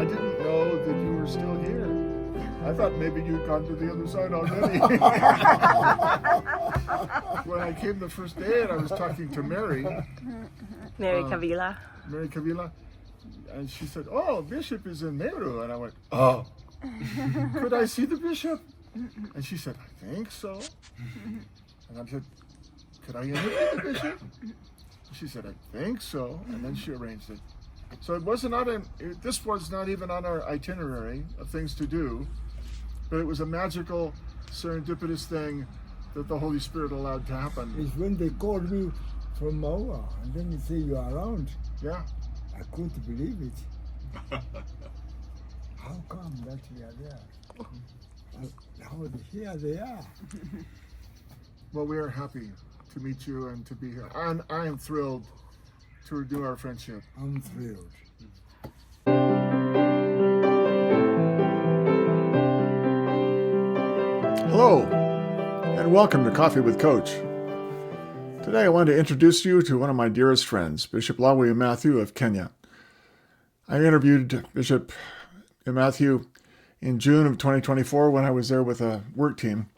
I didn't know that you were still here. I thought maybe you'd gone to the other side already. When I came the first day and I was talking to Mary Kavila. and she said, "Oh, Bishop is in Meru." And I went, "Oh, could I see the Bishop?" And she said, "I think so." And I said, "Could I interview the Bishop?" She said, "I think so." And then she arranged it. So this was not even on our itinerary of things to do, but it was a magical, serendipitous thing that the Holy Spirit allowed to happen. It's when they called me from Maua, and then they say you are around. Yeah. I couldn't believe it. How come that we are there? Now here they are. Well, we are happy to meet you and to be here. And I am thrilled to renew our friendship. I'm thrilled. Hello, and welcome to Coffee with Coach. Today I want to introduce you to one of my dearest friends, Bishop Lawi Imathiu of Kenya. I interviewed Bishop Imathiu in June of 2024 when I was there with a work team.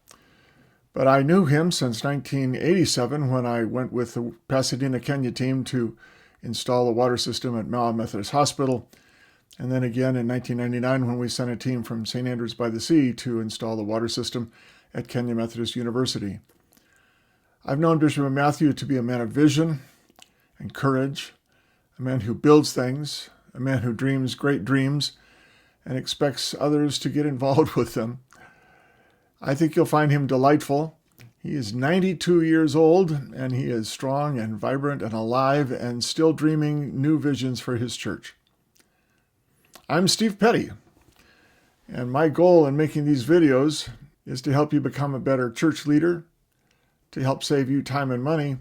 But I knew him since 1987 when I went with the Pasadena, Kenya team to install a water system at Maui Methodist Hospital, and then again in 1999 when we sent a team from St. Andrews by the Sea to install the water system at Kenya Methodist University. I've known Bishop Imathiu to be a man of vision and courage, a man who builds things, a man who dreams great dreams and expects others to get involved with them. I think you'll find him delightful. He is 92 years old, and he is strong and vibrant and alive and still dreaming new visions for his church. I'm Steve Petty, and my goal in making these videos is to help you become a better church leader, to help save you time and money,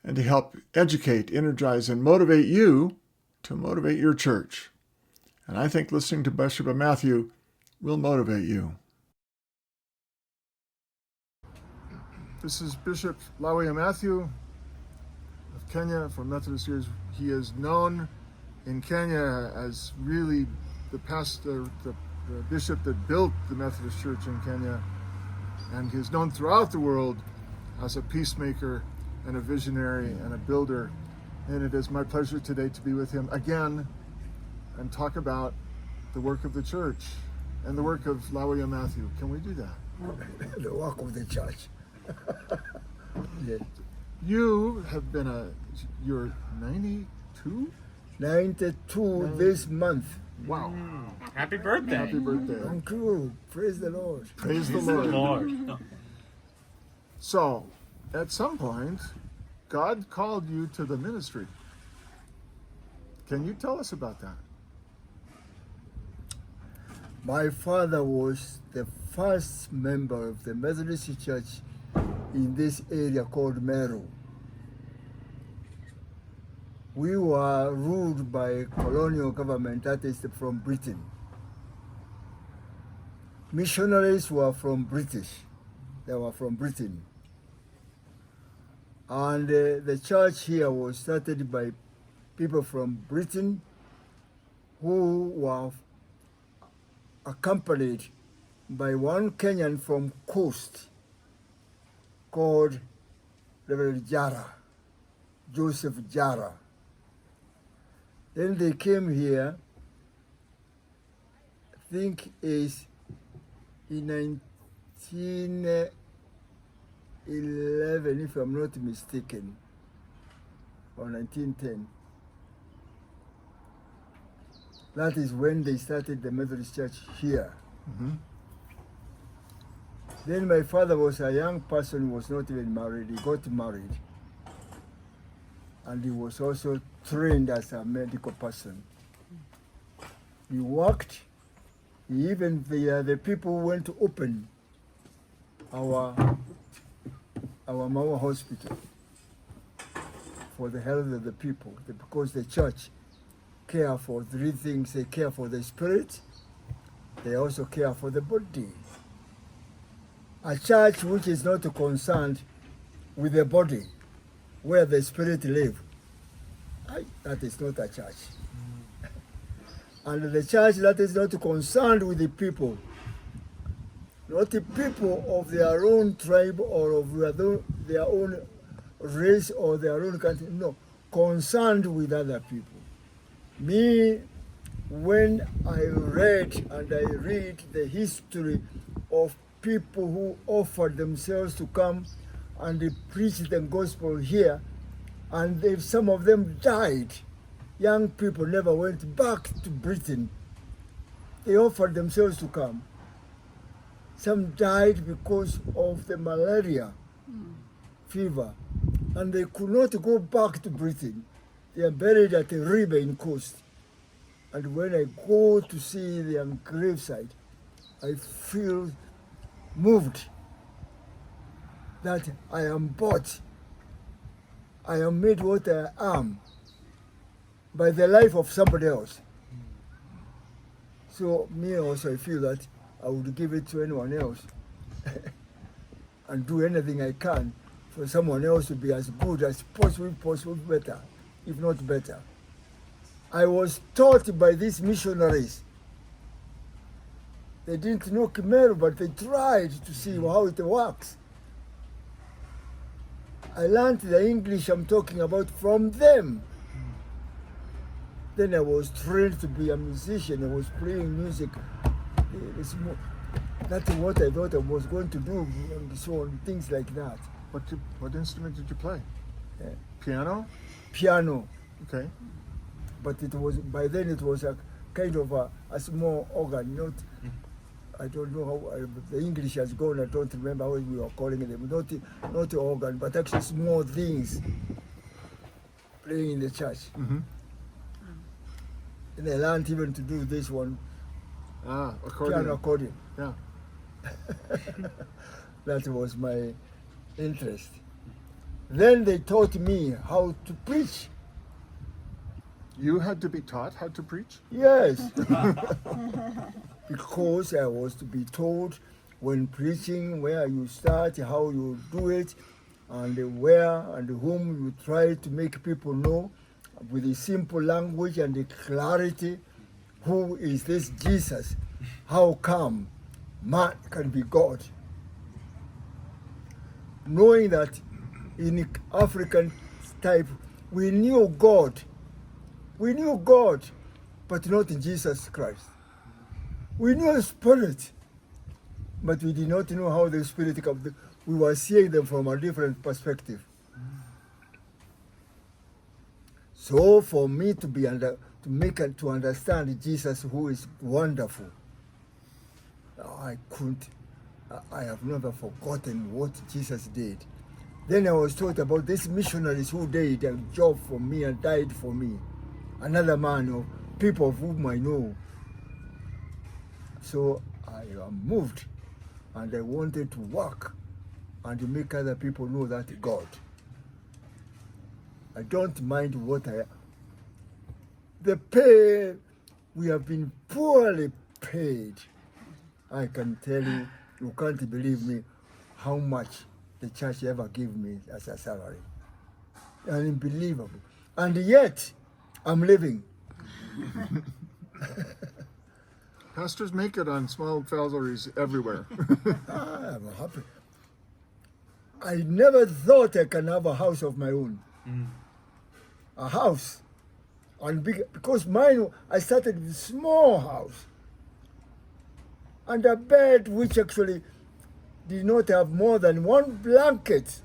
and to help educate, energize, and motivate you to motivate your church. And I think listening to Bishop Imathiu will motivate you. This is Bishop Lawi Imathiu of Kenya for Methodist years. He is known in Kenya as really the pastor, the bishop that built the Methodist Church in Kenya, and he is known throughout the world as a peacemaker and a visionary and a builder. And it is my pleasure today to be with him again and talk about the work of the church and the work of Lawi Imathiu. Can we do that? The work of the church. Yes. You have been you're 92? 92 this month. Wow. Happy birthday. Happy birthday. Thank you. Praise the Lord. Praise the Lord. So, at some point, God called you to the ministry. Can you tell us about that? My father was the first member of the Methodist Church in this area called Meru. We were ruled by colonial government, that is from Britain. Missionaries were from British. They were from Britain. And the church here was started by people from Britain who were accompanied by one Kenyan from coast called Reverend Jara, Joseph Jara. Then they came here, I think is in 1911, if I'm not mistaken, or 1910. That is when they started the Methodist Church here. Mm-hmm. Then my father was a young person, was not even married. He got married. And he was also trained as a medical person. He worked. Even the people went to open our Maua hospital for the health of the people, because the church care for three things. They care for the spirit, they also care for the body. A church which is not concerned with the body, where the spirit lives, that is not a church. And the church that is not concerned with the people, not the people of their own tribe or of their own race or their own country, no, concerned with other people. Me, when I read and I read the history of people who offered themselves to come and they preach the gospel here, and some of them died. Young people never went back to Britain. They offered themselves to come. Some died because of the malaria fever, and they could not go back to Britain. They are buried at a river in Coast. And when I go to see their gravesite, I feel moved that I am bought. I am made what I am by the life of somebody else. So me also, I feel that I would give it to anyone else and do anything I can for someone else to be as good as possible, better, if not better. I was taught by these missionaries. They didn't know Khmer, but they tried to see how it works. I learned the English I'm talking about from them. Then I was trained to be a musician. I was playing music. That's what I thought I was going to do, and so on, things like that. What instrument did you play? Yeah. Piano? Piano. Okay. But it was, by then it was a kind of a small organ, not, I don't know how, the English has gone, I don't remember how we were calling them, not organ, but actually small things playing in the church. Mm-hmm. And I learned even to do this one, Accordion. piano accordion. Yeah. That was my interest. Then they taught me how to preach. You had to be taught how to preach? Yes. Because I was to be told when preaching where you start, how you do it, and where and whom you try to make people know with a simple language and the clarity, who is this Jesus? How come man can be God? Knowing that in African type, we knew God. We knew God, but not in Jesus Christ. We knew the Spirit, but we did not know how the Spirit comes. We were seeing them from a different perspective. So for me to understand Jesus, who is wonderful, I have never forgotten what Jesus did. Then I was taught about these missionaries who did a job for me and died for me. Another man of people of whom I know. So I am moved, and I wanted to work and to make other people know that God. I don't mind what the pay, we have been poorly paid. I can tell you, you can't believe me, how much the church ever gave me as a salary. Unbelievable. And yet, I'm living. Pastors make it on small salaries everywhere. I'm happy. I never thought I can have a house of my own. A house. And because mine, I started with a small house. And a bed which actually did not have more than one blanket.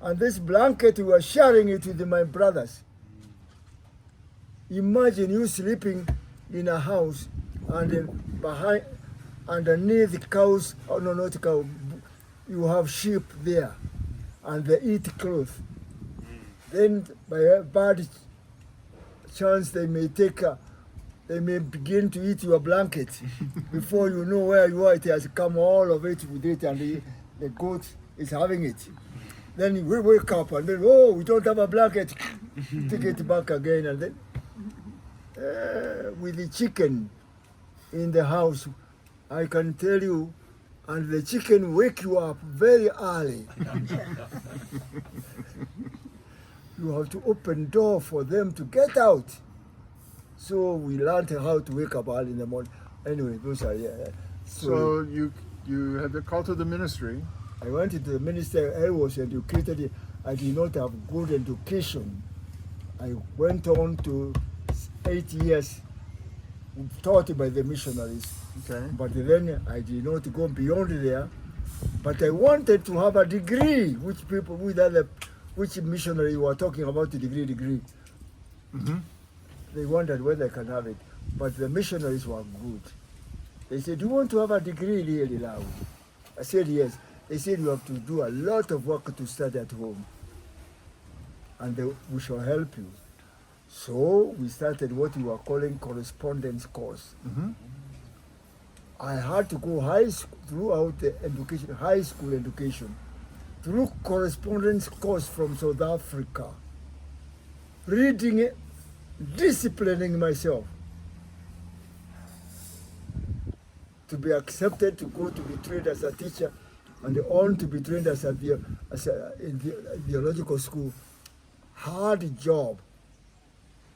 And this blanket, we were sharing it with my brothers. Imagine you sleeping in a house and then underneath the cows, oh no, not cow, you have sheep there and they eat cloth. Then by a bad chance they may begin to eat your blanket. Before you know where you are, it has come all of it with it, and the goat is having it. Then we wake up and then, oh, we don't have a blanket. Take it back again, and then with the chicken in the house, I can tell you, and the chicken wake you up very early. You have to open door for them to get out. So we learned how to wake up early in the morning. Anyway, those are So you had the call to the ministry. I went into the ministry. I was educated. I did not have good education. I went on to 8 years taught by the missionaries. Okay. But then I did not go beyond there. But I wanted to have a degree, which missionary were talking about the degree. Mm-hmm. They wondered whether I can have it. But the missionaries were good. They said, do you want to have a degree really, Lawi? I said, yes. They said, you have to do a lot of work to study at home. And we shall help you. So we started what we were calling correspondence course. Mm-hmm. I had to go throughout the education, high school education, through correspondence course from South Africa, reading it, disciplining myself to be accepted to go to be trained as a teacher and on to be trained as in the theological school. Hard job.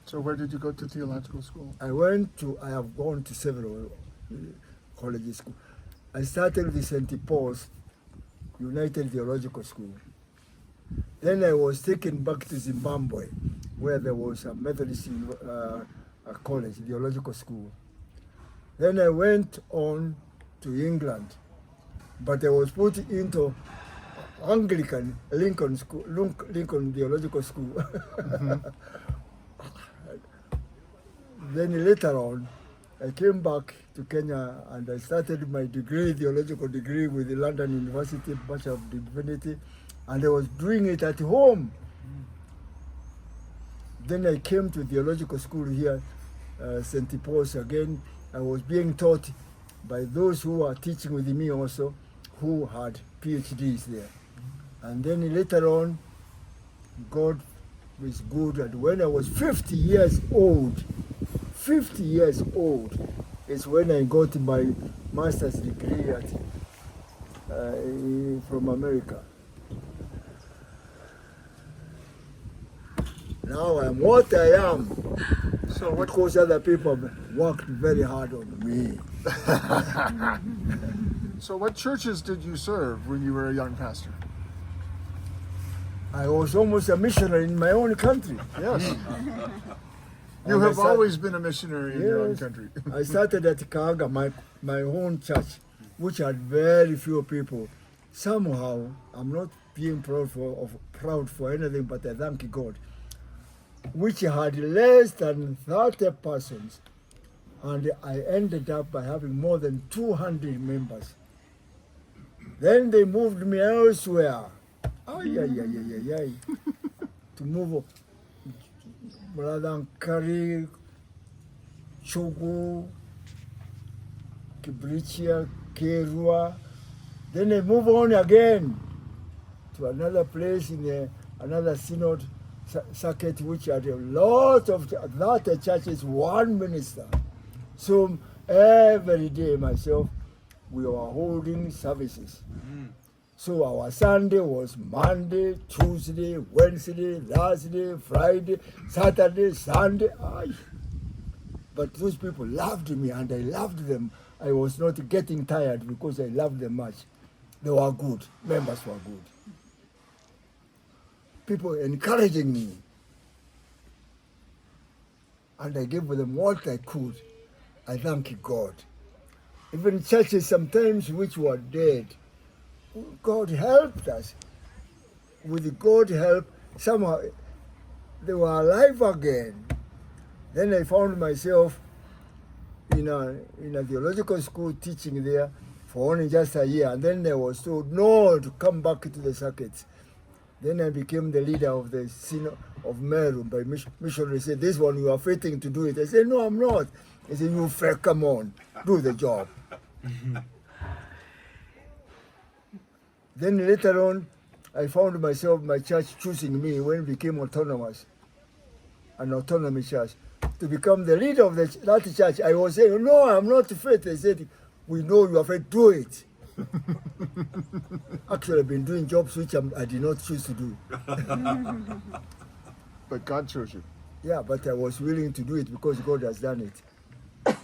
So where did you go to theological school? I have gone to several college school. I started with St. Paul's United Theological School. Then I was taken back to Zimbabwe, where there was a Methodist college, theological school. Then I went on to England, but I was put into Anglican Lincoln Theological School. Mm-hmm. Then later on, I came back to Kenya and I started my theological degree with the London University, Bachelor of Divinity, and I was doing it at home. Then I came to theological school here, St. Paul's again. I was being taught by those who were teaching with me also, who had PhDs there. And then later on, God was good. And when I was 50 years old is when I got my master's degree from America. Now I'm what I am. So what? Because other people worked very hard on me. So what churches did you serve when you were a young pastor? I was almost a missionary in my own country. Yes. You have always been a missionary in your own country. I started at Kaga, my own church, which had very few people. Somehow, I'm not being proud for anything, but I thank God, which had less than 30 persons. And I ended up by having more than 200 members. Then they moved me elsewhere. To move Mladankari, Chogo, Kibrichia, Kerua. Then they move on again to another place in another synod circuit, which had a lot of that churches, one minister. So every day myself, we were holding services. So our Sunday was Monday, Tuesday, Wednesday, Thursday, Friday, Saturday, Sunday. But those people loved me and I loved them. I was not getting tired because I loved them much. They were good. Members were good. People encouraging me. And I gave them what I could. I thank God. Even churches sometimes which were dead, God helped us. With God's help, somehow they were alive again. Then I found myself in a theological school teaching there for only just a year. And then I was told, no, to come back to the circuits. Then I became the leader of the Synod of Meru by missionary. Said, this one, you are fitting to do it. I said, no, I'm not. He said, you come on, do the job. Then later on, I found myself, my church choosing me when it became autonomous, an autonomous church, to become the leader of that church. I was saying, no, I'm not fit. They said, we know you are fit, do it. Actually, I've been doing jobs which I did not choose to do. But God chose you. Yeah, but I was willing to do it because God has done it.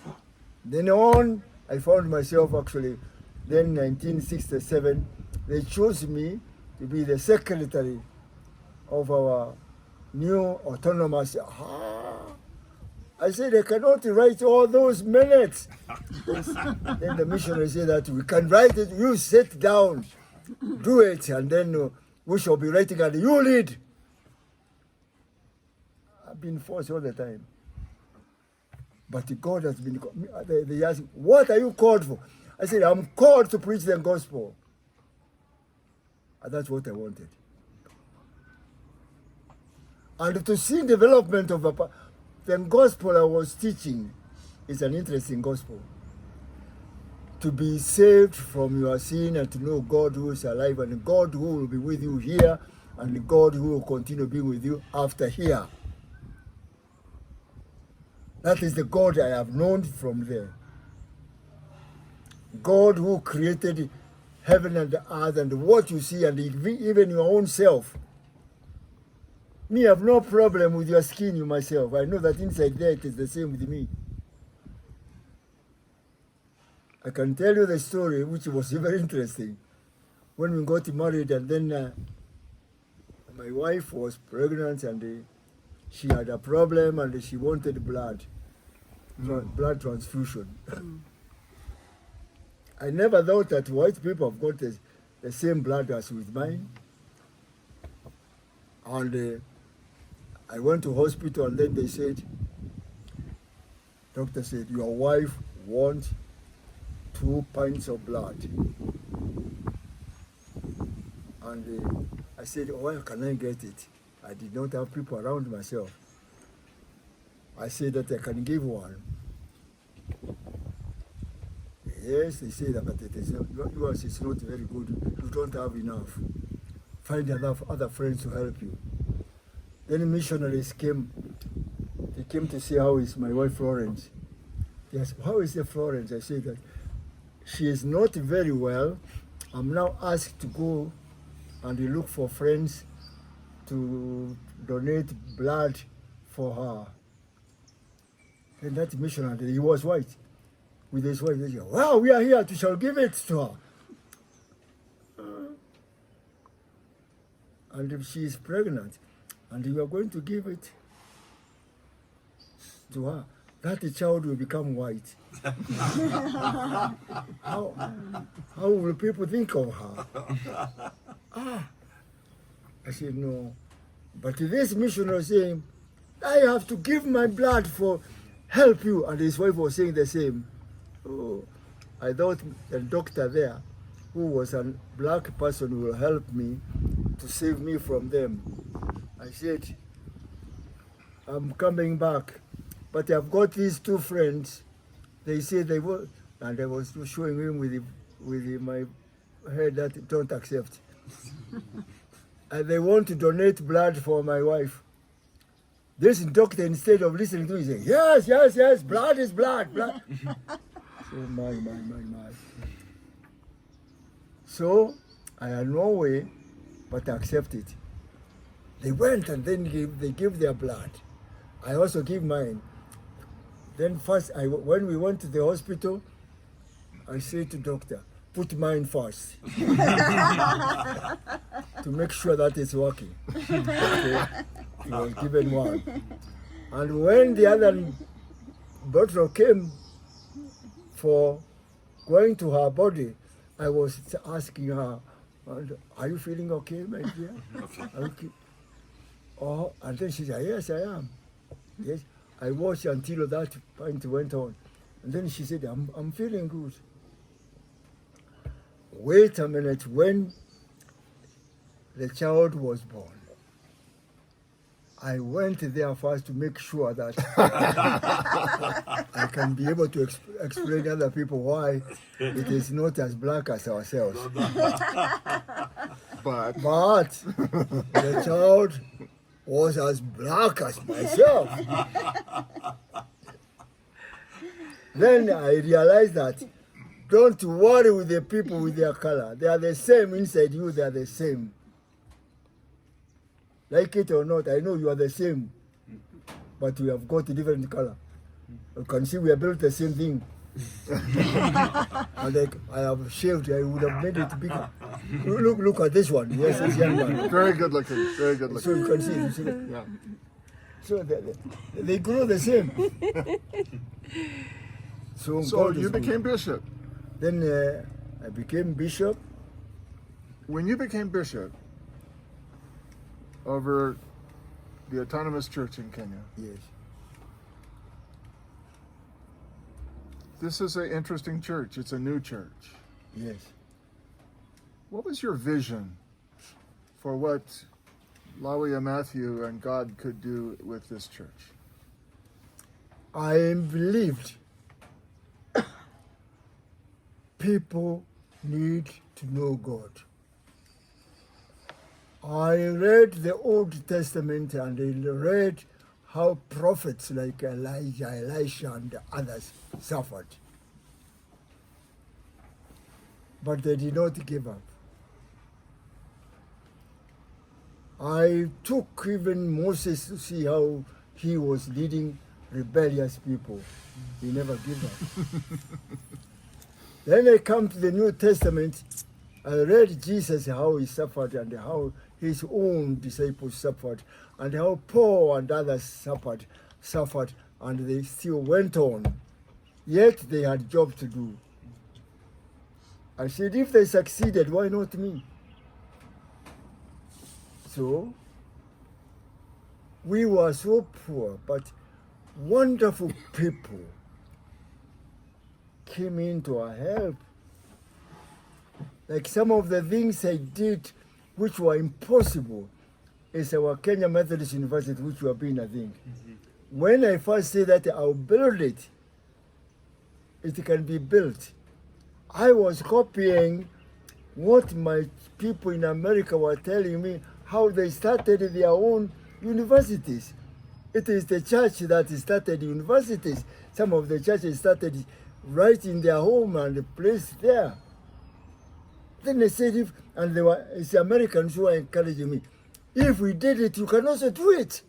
Then on, I found myself actually, then 1967, they chose me to be the secretary of our new autonomous. I said, I cannot write all those minutes. Then the missionary said that we can write it, you sit down, do it, and then we shall be writing and you lead. I've been forced all the time. But God has been, they asked, what are you called for? I said, I'm called to preach the gospel. And that's what I wanted. And to see development of the gospel I was teaching is an interesting gospel. To be saved from your sin and to know God who is alive and God who will be with you here and God who will continue being with you after here. That is the God I have known from there. God who created heaven and earth and what you see and even your own self. Me, I have no problem with your skin, you myself. I know that inside there it is the same with me. I can tell you the story, which was very interesting. When we got married and then my wife was pregnant and she had a problem and she wanted blood, blood transfusion. I never thought that white people have got the same blood as with mine. And I went to hospital and then they said, doctor said, your wife wants 2 pints of blood. And I said, where can I get it? I did not have people around myself. I said that I can give one. Yes, they say that, but it is yours is not very good. You don't have enough. Find enough other friends to help you. Then missionaries came. They came to see how is my wife Florence. Yes, how is the Florence? I said that she is not very well. I'm now asked to go and look for friends to donate blood for her. And that missionary, he was white. With his wife, they said, wow, we are here, we shall give it to her. And if she is pregnant, and you are going to give it to her, that child will become white. How will people think of her? I said, no. But this missionary was saying, I have to give my blood for help you. And his wife was saying the same. Oh, I thought the doctor there, who was a black person, will help me to save me from them. I said, I'm coming back, but I've got these 2 friends. They say they will, and I was showing him with my head that don't accept. And they want to donate blood for my wife. This doctor, instead of listening to me, say, yes, yes, yes, blood is blood, blood. So my. So I had no way but to accept it. They went and then they gave their blood. I also give mine. Then first, when we went to the hospital, I said to doctor, put mine first. To make sure that it's working. Okay. He was given one. And when the other bottle came for going to her body, I was asking her, are you feeling okay, my dear? Okay. Oh, and then she said, yes, I am. Yes, I watched until that point went on. And then she said, I'm feeling good. Wait a minute, when the child was born, I went there first to make sure that I can be able to explain to other people why it is not as black as ourselves. But the child was as black as myself. Then I realized that don't worry with the people with their color. They are the same inside you, they are the same. Like it or not, I know you are the same. but we have got a different color. You can see we have built the same thing. And like I have shaved, I would have made it bigger. Look at this one. Yes, it's young one. Very good looking. Very good So looking. you can see, you see. Yeah. So they grow the same. So So God is you good. became bishop. Then I became bishop. When you became bishop over the autonomous church in Kenya, Yes. this is an interesting church. It's a new church. Yes. What was your vision for what Lawi, Imathiu, and God could do with this church? I believed people need to know God. I read the Old Testament and I read how prophets like Elijah, Elisha, and others suffered. But they did not give up. I took even Moses to see how he was leading rebellious people. He never gave up. Then I come to the New Testament. I read Jesus, how he suffered and how his own disciples suffered and how Paul and others suffered and they still went on. Yet they had job to do. I said, if they succeeded, why not me? So, we were so poor, but wonderful people came in to our help. Like some of the things I did which were impossible is our Kenya Methodist University, which we have been, I think. When I first say that I'll build it, it can be built. I was copying what my people in America were telling me, how they started their own universities. It is the church that started universities. Some of the churches started right in their home and placed there. Then they said, it's the Americans who are encouraging me. If we did it, you can also do it.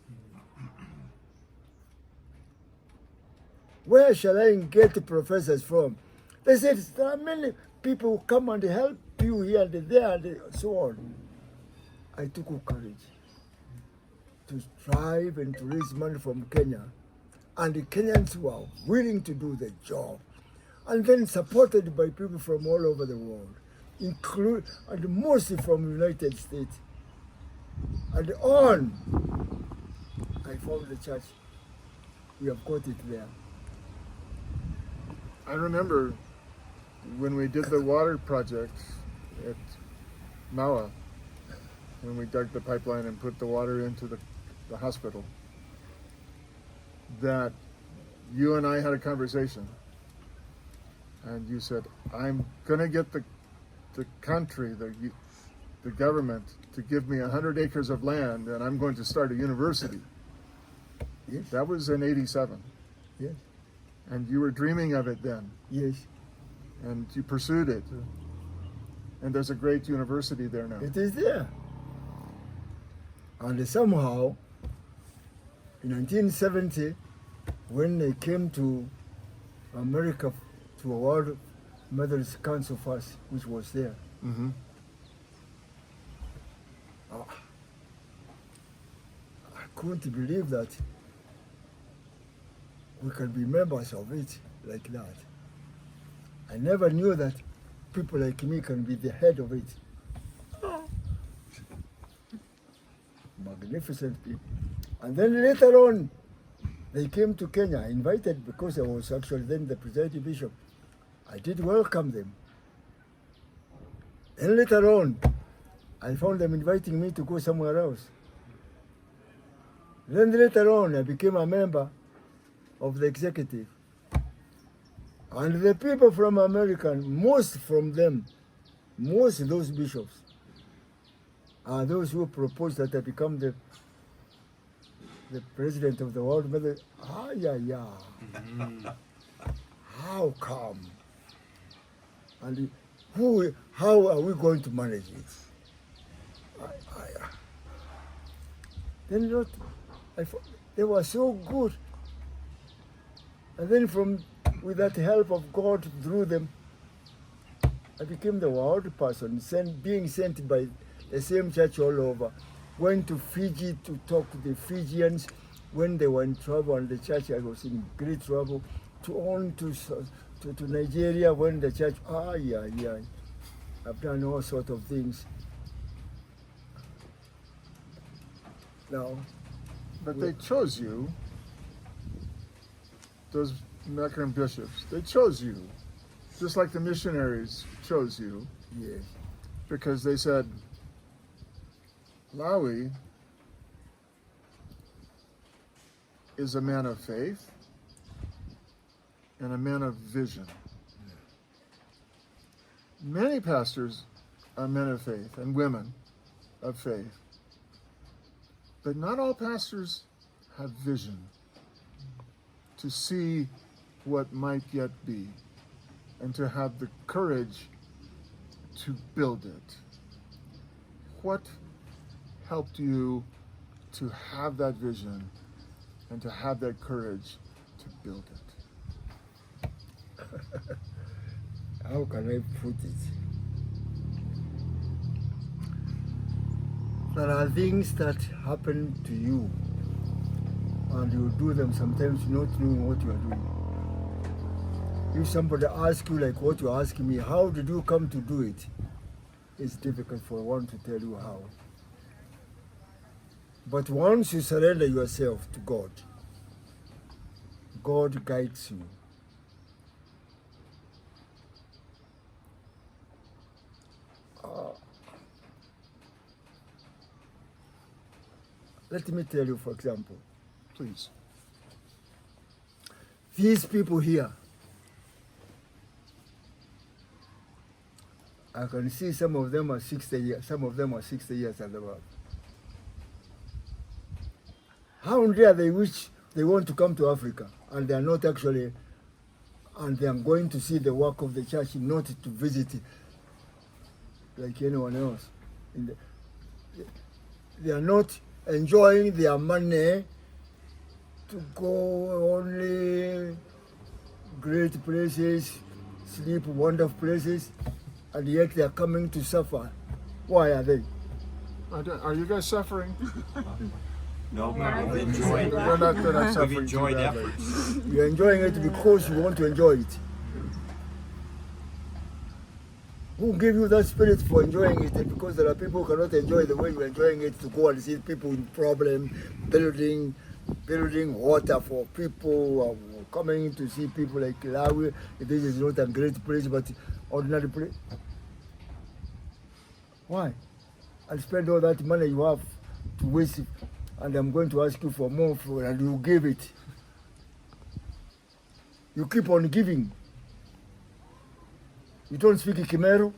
Where shall I get professors from? They said, there are many people who come and help you here and there and so on. I took courage to strive and to raise money from Kenya. And the Kenyans were willing to do the job. And then supported by people from all over the world, and mostly from the United States. And on, I found the church. We have got it there. I remember when we did the water project at Mawa, when we dug the pipeline and put the water into the hospital, that you and I had a conversation. And you said, I'm going to get the country, the government, to give me 100 acres of land, and I'm going to start a university. Yes. That was in 87. Yes. And you were dreaming of it then. Yes. And you pursued it. And there's a great university there now. It is there. And somehow, in 1970, when they came to America to a World Methodist Council first, which was there, Mm-hmm. I couldn't believe that we can be members of it like that. I never knew that people like me can be the head of it. Magnificent people. And then later on, they came to Kenya, invited because I was actually then the presiding bishop. I did welcome them. And later on, I found them inviting me to go somewhere else. Then later on, I became a member of the executive. And the people from America, most from them, most of those bishops, are those who proposed that I become the president of the World Methodist. How come? And how are we going to manage it? Then They were so good. And then with that help of God through them, I became the world person, being sent by the same church all over. Went to Fiji to talk to the Fijians when they were in trouble, and the church I was in great trouble. To Nigeria when the church, I've done all sorts of things. Now, But they chose you, those American bishops. They chose you, just like the missionaries chose you, yes, because they said, Lawi is a man of faith and a man of vision. Many pastors are men of faith and women of faith, but not all pastors have vision to see what might yet be and to have the courage to build it. What helped you to have that vision and to have that courage to build it? how can I put it? There are things that happen to you, and you do them sometimes not knowing what you are doing. If somebody asks you like what you're asking me, how did you come to do it? It's difficult for one to tell you how. But once you surrender yourself to God, God guides you. Let me tell you, for example, Please. these people here, I can see some of them are 60 years, some of them are 60 years and above. How dare they wish they want to come to Africa and they are not actually, and they are going to see the work of the church, not to visit like anyone else. They are not enjoying their money to go only great places, sleep wonderful places, and yet they are coming to suffer. Why are they? Are you guys suffering? No, we've enjoyed They're not We've suffering. enjoyed too badly. efforts. You're enjoying it because you want to enjoy it. Who gave you that spirit for enjoying it? And because there are people who cannot enjoy the way you're enjoying it, to go and see people in problem, building water for people, coming to see people like Lawi. This is not a great place, but ordinary place. Why? I'll spend all that money you have to waste it, and I'm going to ask you for more, and you give it. You keep on giving. You don't speak Khmer?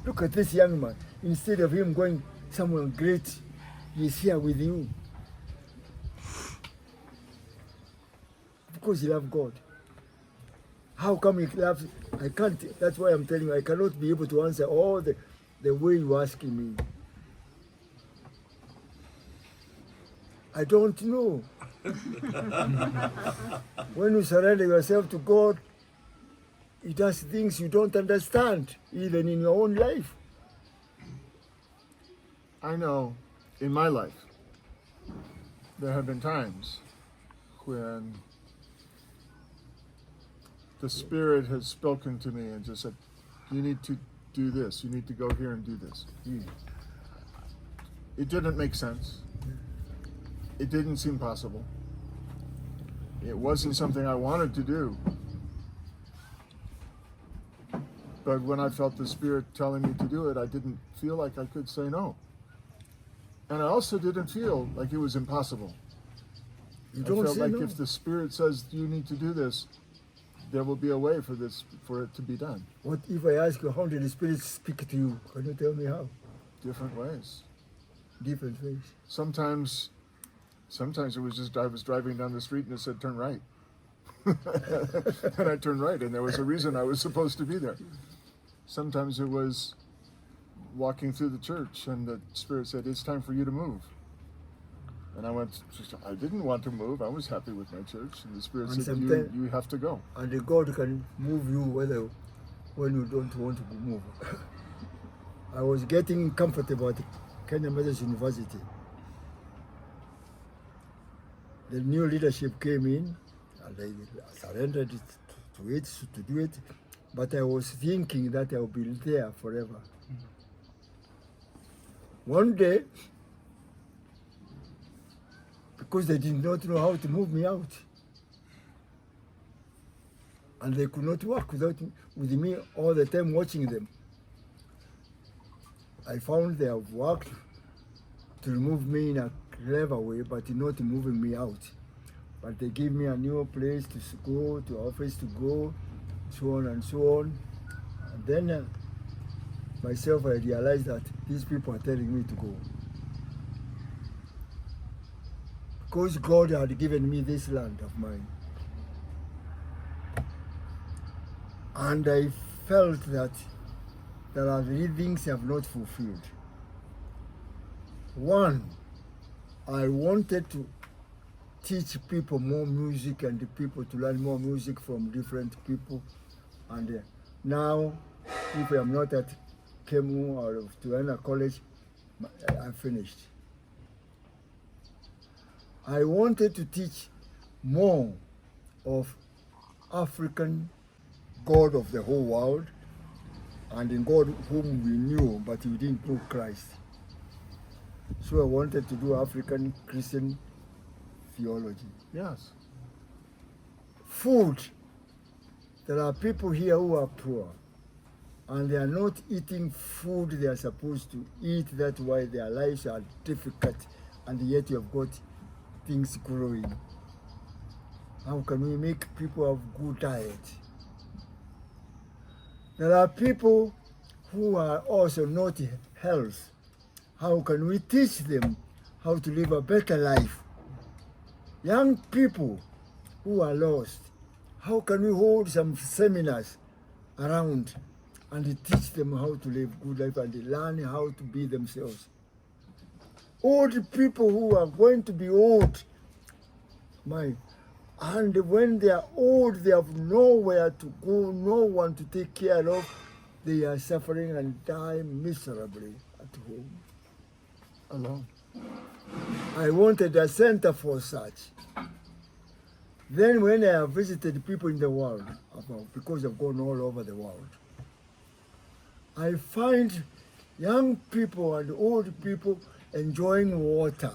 Look at this young man. Instead of him going somewhere great, he's here with you. Because he loves God. How come he loves? I can't. That's why I'm telling you, I cannot be able to answer all the way you're asking me. I don't know. When you surrender yourself to God, it does things you don't understand, even in your own life. I know in my life there have been times when the Spirit has spoken to me and just said, you need to do this, you need to go here and do this. It didn't make sense. It didn't seem possible. It wasn't something I wanted to do. But when I felt the Spirit telling me to do it, I didn't feel like I could say no. And I also didn't feel like it was impossible. You I don't felt say like no. if the Spirit says you need to do this, there will be a way for it to be done. What if I ask you, how did the Spirit speak to you? Can you tell me how? Different ways. Different ways. Sometimes it was just I was driving down the street and it said turn right. And I turned right, and there was a reason I was supposed to be there. Sometimes it was walking through the church, and the Spirit said, "It's time for you to move." And I went, I didn't want to move. I was happy with my church. And the Spirit And said, sometimes- you have to go. And God can move you when you don't want to move. I was getting comfortable at Kenya Methodist University. The new leadership came in, and I surrendered to it, to do it. But I was thinking that I'll be there forever. One day, because they did not know how to move me out, and they could not work with me all the time watching them, I found they have worked to remove me in a clever way, but not moving me out. But they give me a new place to go, to office to go, so on and so on. And then myself, I realized that these people are telling me to go. Because God had given me this land of mine. And I felt that there are three things I have not fulfilled. One, I wanted to teach people more music and the people to learn more music from different people. And now, if I'm not at Kemu or Tuena College, I finished. I wanted to teach more of African God of the whole world and in God whom we knew, but we didn't know Christ. So I wanted to do African Christian theology. Yes. Food. There are people here who are poor and they are not eating food they are supposed to eat. That's why their lives are difficult, and yet you have got things growing. How can we make people have good diet? There are people who are also not health. How can we teach them how to live a better life? Young people who are lost, how can we hold some seminars around and teach them how to live good life and learn how to be themselves? Old people who are going to be old, and when they are old, they have nowhere to go, no one to take care of. They are suffering and die miserably at home. Alone. I wanted a center for such. Then when I have visited people in the world, because I've gone all over the world, I find young people and old people enjoying water.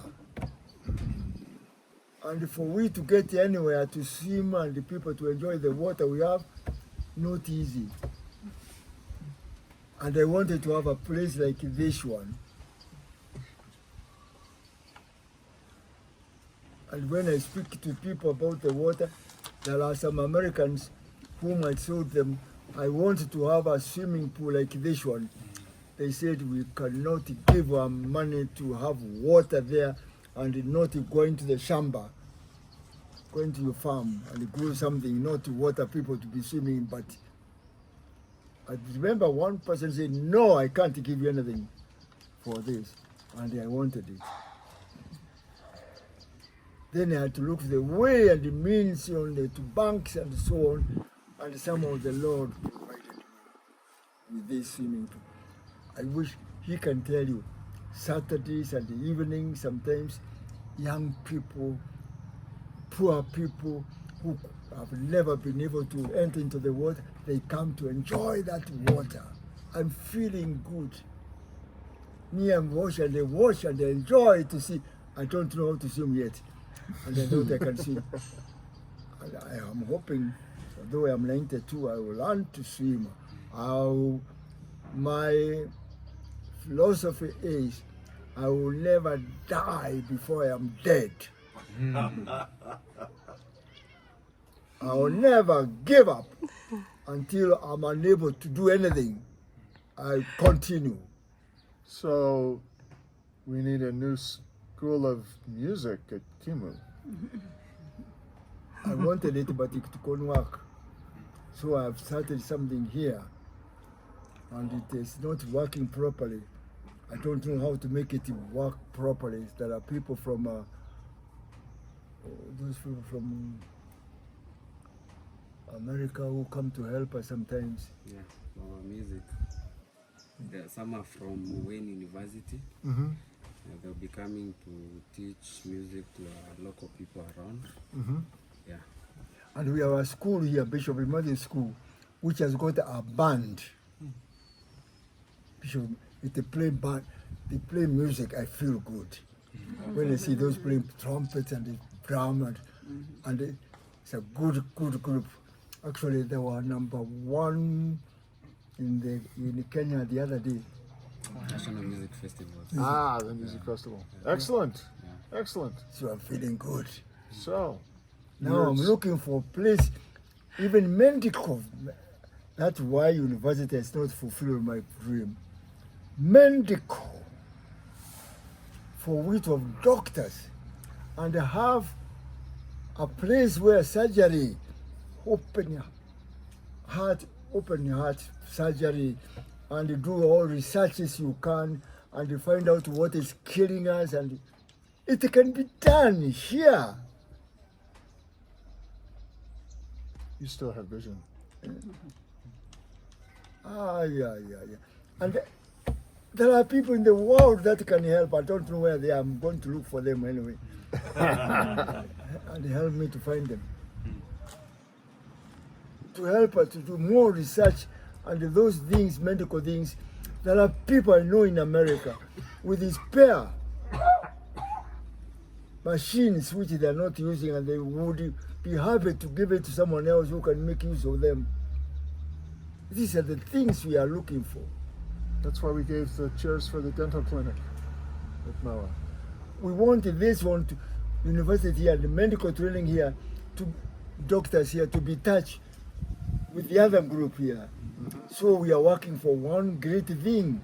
And for we to get anywhere to swim and the people to enjoy the water we have, not easy. And I wanted to have a place like this one. And when I speak to people about the water, there are some Americans whom I told them, I want to have a swimming pool like this one. They said we cannot give our money to have water there and not going to the shamba, going to your farm and grow something, not to water people to be swimming. But I remember one person said, no, I can't give you anything for this. And I wanted it. Then I had to look for the way and the means on the to banks and so on. And somehow the Lord provided me with this swimming pool. I wish he can tell you, Saturdays and the evenings, sometimes young people, poor people who have never been able to enter into the water, they come to enjoy that water. I'm feeling good. Me, I'm watching and they watch and they enjoy to see. I don't know how to swim yet, and I know they can swim. And I am hoping, although I'm 92, I will learn to swim. My philosophy is, I will never die before I am dead. I will never give up until I'm unable to do anything. I continue. So we need a new school of music at Kimu. I wanted it, but it couldn't work. So I've started something here. and it is not working properly. I don't know how to make it work properly. There are people from those people from America who come to help us sometimes. Yeah, our music. Some are from Wayne University. Mm-hmm. They'll be coming to teach music to local people around. Mm-hmm. Yeah. And we have a school here, Bishop Imathiu School, which has got a band. Bishop, if they play band, they play music, I feel good. When I see those playing trumpets and the drum and it's a good group. Actually, they were number one in Kenya the other day. National Music Festival. Ah, the music festival. Excellent. Yeah. Excellent. So I'm feeling good. So, Now I'm looking for a place, even medical. That's why university has not fulfilled my dream. Medical, for which of doctors, and have a place where surgery, open heart surgery, and do all researches you can, and find out what is killing us, and it can be done here. you still have vision. Yeah. And there are people in the world that can help. I don't know where they are. I'm going to look for them anyway. And help me to find them. To help us to do more research and those things, medical things. There are people I know in America with these spare machines which they are not using, and they would be happy to give it to someone else who can make use of them. These are the things we are looking for. That's why we gave the chairs for the dental clinic at Mawa. We want this one to university here, the medical training here, to doctors here to be touched with the other group here. So we are working for one great thing,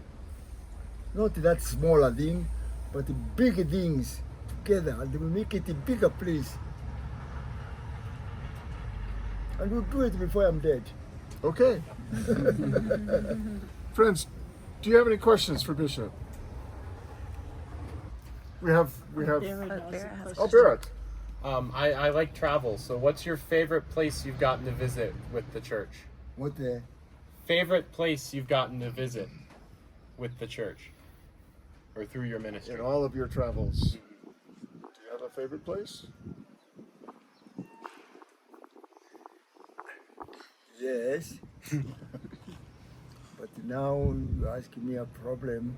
not that smaller thing, but big things together, and we make it a bigger place. And we'll do it before I'm dead. Okay. Friends, do you have any questions for Bishop? We have. Oh, Barrett. I like travel, so what's your favorite place you've gotten to visit with the church? What the? Favorite place you've gotten to visit with the church? Or through your ministry? In all of your travels, do you have a favorite place? Yes. But now you're asking me a problem.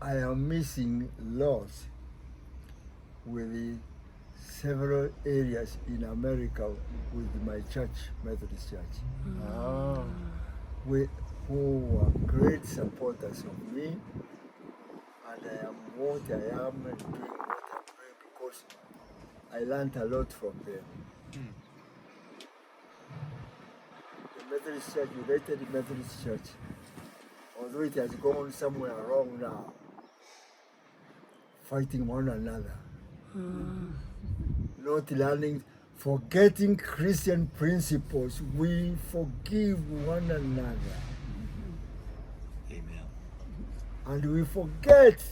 I am missing lots with the several areas in America with my church, Methodist Church, Oh. who are great supporters of me, and I am what I am and doing what I'm doing because I learned a lot from them. The Methodist Church, United Methodist Church, although it has gone somewhere wrong now, fighting one another, not learning, forgetting Christian principles. We forgive one another. Amen. And we forget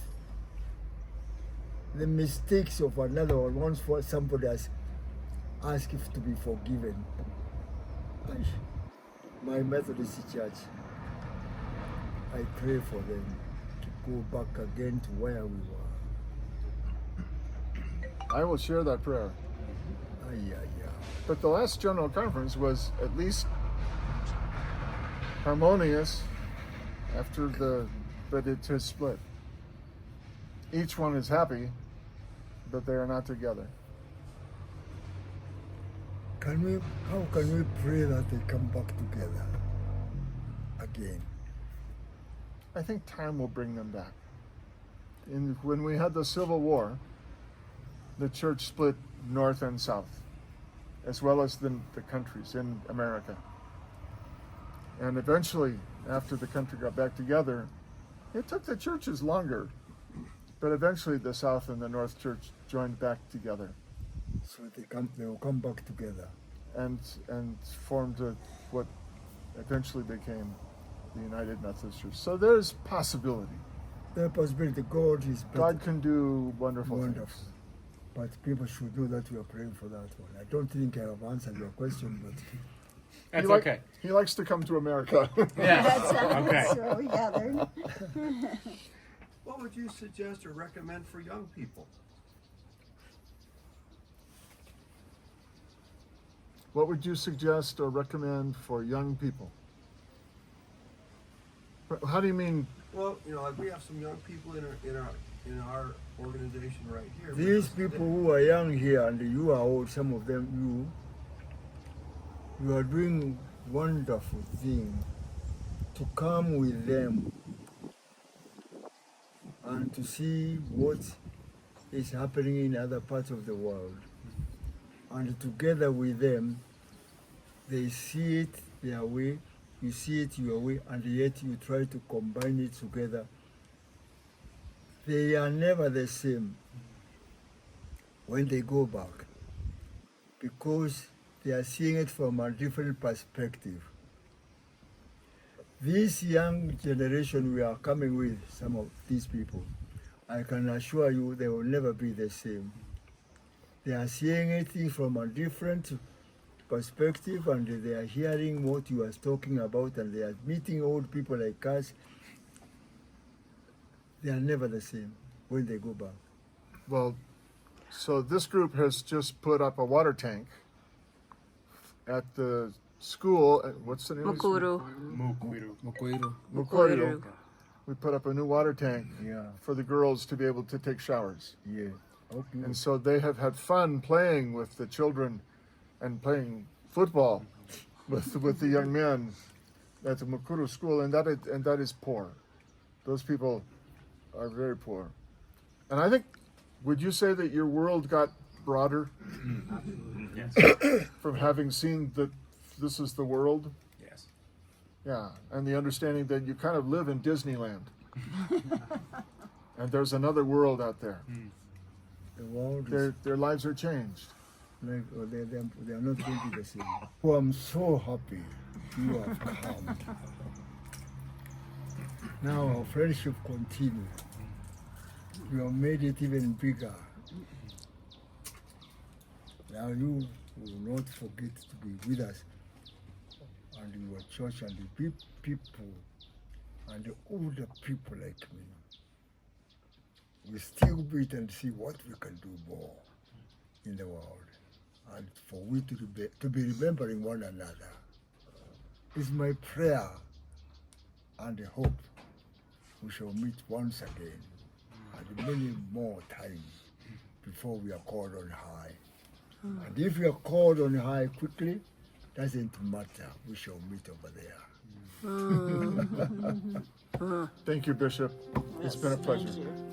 the mistakes of another one once for somebody has asked if to be forgiven. My Methodist Church, I pray for them to go back again to where we were. I will share that prayer. Yeah. But the last general conference was at least harmonious but it has split. Each one is happy, but they are not together. How can we pray that they come back together again? I think time will bring them back. When we had the Civil War, the church split north and south, as well as the countries in America. And eventually, after the country got back together, it took the churches longer, but eventually the South and the North Church joined back together. So they will come back together. And formed what eventually became the United Methodist Church. So there's possibility. The possibility God is better. God can do wonderful Wonderful. things. But people should know that we are praying for that one. I don't think I have answered your question, but That's He okay. He likes to come to America. Yeah. Okay. So we gathered. What would you suggest or recommend for young people? What would you suggest or recommend for young people? How do you mean? Well, like we have some young people in our organization right here. these people who are young here and you are old, some of them, you are doing wonderful thing to come with them and to see what is happening in other parts of the world. And together with them, they see it their way, you see it your way, and yet you try to combine it together. They are never the same when they go back because they are seeing it from a different perspective. This young generation we are coming with, some of these people, I can assure you they will never be the same. They are seeing it from a different perspective and they are hearing what you are talking about and they are meeting old people like us. They are never the same when they go back. Well, so this group has just put up a water tank at the school. What's the name of the school? Mukuru. Mokoiro. Mukorio. We put up a new water tank Yeah, for the girls to be able to take showers. yeah. Okay. And so they have had fun playing with the children and playing football with the young men at the Mukuru school, and that is poor. Those people are very poor. And I think, would you say that your world got broader Yes. from having seen that this is the world? Yes. Yeah, and the understanding that you kind of live in Disneyland. And there's another world out there. The world is Their lives are changed. like, they are not going to be the same. Oh, I'm so happy you have come. Now our friendship continues. You have made it even bigger. Now you will not forget to be with us and your church and the big people and the older people like me. We still meet and see what we can do more in the world and for we to be remembering one another. It's my prayer and hope we shall meet once again and many more times before we are called on high. And if we are called on high quickly, doesn't matter, we shall meet over there. Thank you, Bishop. It's been a pleasure. Thank you.